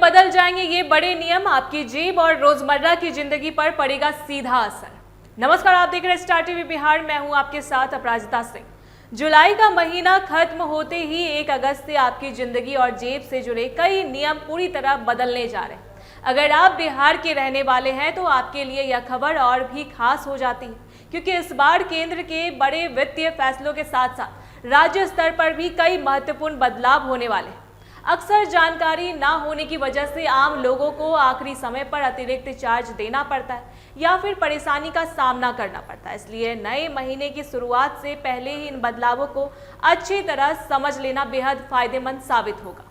बदल जाएंगे ये बड़े नियम, आपकी जेब और रोजमर्रा की जिंदगी पर पड़ेगा सीधा असर। नमस्कार, आप देख रहे हैं स्टार टीवी बिहार। मैं हूं आपके साथ अपराजिता सिंह। जुलाई का महीना खत्म होते ही 1 अगस्त से आपकी जिंदगी और जेब से जुड़े कई नियम पूरी तरह बदलने जा रहे हैं। अगर आप बिहार के रहने वाले हैं तो आपके लिए यह खबर और भी खास हो जाती है, क्योंकि इस बार केंद्र के बड़े वित्तीय फैसलों के साथ साथ राज्य स्तर पर भी कई महत्वपूर्ण बदलाव होने वाले हैं। अक्सर जानकारी ना होने की वजह से आम लोगों को आखिरी समय पर अतिरिक्त चार्ज देना पड़ता है या फिर परेशानी का सामना करना पड़ता है। इसलिए नए महीने की शुरुआत से पहले ही इन बदलावों को अच्छी तरह समझ लेना बेहद फायदेमंद साबित होगा।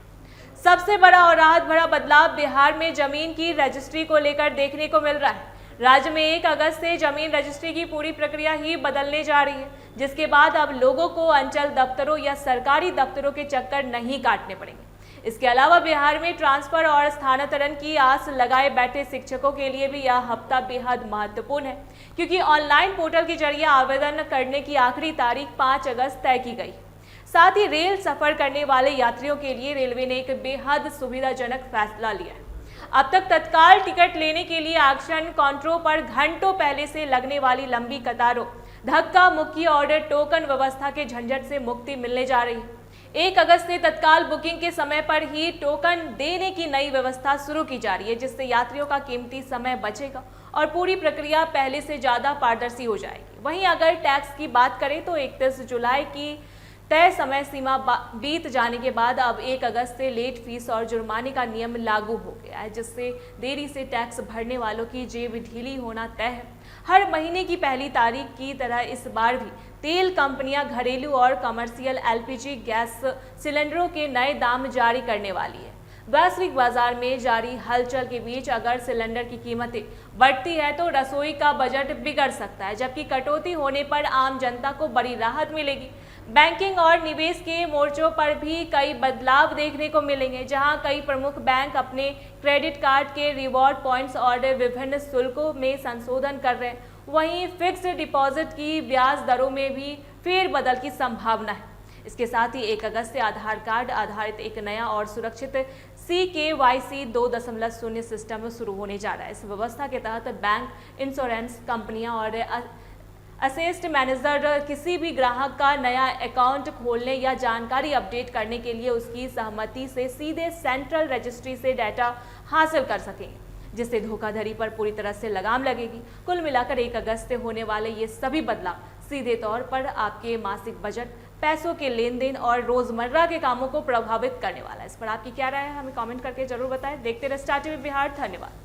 सबसे बड़ा और राहत भरा बदलाव बिहार में जमीन की रजिस्ट्री को लेकर देखने को मिल रहा है। राज्य में 1 अगस्त से जमीन रजिस्ट्री की पूरी प्रक्रिया ही बदलने जा रही है, जिसके बाद अब लोगों को अंचल दफ्तरों या सरकारी दफ्तरों के चक्कर नहीं काटने पड़ेंगे। इसके अलावा बिहार में ट्रांसफर और स्थानांतरण की आस लगाए बैठे शिक्षकों के लिए भी यह हफ्ता बेहद महत्वपूर्ण है, क्योंकि ऑनलाइन पोर्टल के जरिए आवेदन करने की आखिरी तारीख 5 अगस्त तय की गई। साथ ही रेल सफर करने वाले यात्रियों के लिए रेलवे ने एक बेहद सुविधाजनक फैसला लिया है। अब तक तत्काल टिकट लेने के लिए आरक्षण काउंटरों पर घंटों पहले से लगने वाली लंबी कतारों, धक्का मुक्की और टोकन व्यवस्था के झंझट से मुक्ति मिलने जा रही है। 1 अगस्त से तत्काल बुकिंग के समय पर ही टोकन देने की नई व्यवस्था शुरू की जा रही है, जिससे यात्रियों का कीमती समय बचेगा और पूरी प्रक्रिया पहले से ज्यादा पारदर्शी हो जाएगी। वहीं अगर टैक्स की बात करें तो 31 जुलाई की तय समय सीमा बीत जाने के बाद अब 1 अगस्त से लेट फीस और जुर्माने का नियम लागू हो गया है, जिससे देरी से टैक्स भरने वालों की जेब ढीली होना तय है। हर महीने की पहली तारीख की तरह इस बार भी तेल कंपनियां घरेलू और कमर्शियल एलपीजी गैस सिलेंडरों के नए दाम जारी करने वाली है। वैश्विक बाजार में जारी हलचल के बीच अगर सिलेंडर की कीमतें बढ़ती है तो रसोई का बजट बिगड़ सकता है, जबकि कटौती होने पर आम जनता को बड़ी राहत मिलेगी। बैंकिंग और निवेश के मोर्चों पर भी कई बदलाव देखने को मिलेंगे, जहां कई प्रमुख बैंक अपने क्रेडिट कार्ड के रिवॉर्ड पॉइंट्स और विभिन्न शुल्कों में संशोधन कर रहे हैं। वहीं फिक्स्ड डिपॉजिट की ब्याज दरों में भी फेरबदल की संभावना है। इसके साथ ही 1 अगस्त से आधार कार्ड आधारित एक नया और सुरक्षित CKYC 2.0 सिस्टम शुरू होने जा रहा है। इस व्यवस्था के तहत बैंक, इंश्योरेंस कंपनियां और असेस्ट मैनेजर किसी भी ग्राहक का नया अकाउंट खोलने या जानकारी अपडेट करने के लिए उसकी सहमति से सीधे सेंट्रल रजिस्ट्री से डाटा हासिल कर सकेंगे, जिससे धोखाधड़ी पर पूरी तरह से लगाम लगेगी। कुल मिलाकर 1 अगस्त से होने वाले ये सभी बदलाव सीधे तौर पर आपके मासिक बजट, पैसों के लेन देन और रोजमर्रा के कामों को प्रभावित करने वाला है। इस पर आपकी क्या राय है, हमें कमेंट करके जरूर बताएं। देखते रहे स्टार टीवी बिहार। धन्यवाद।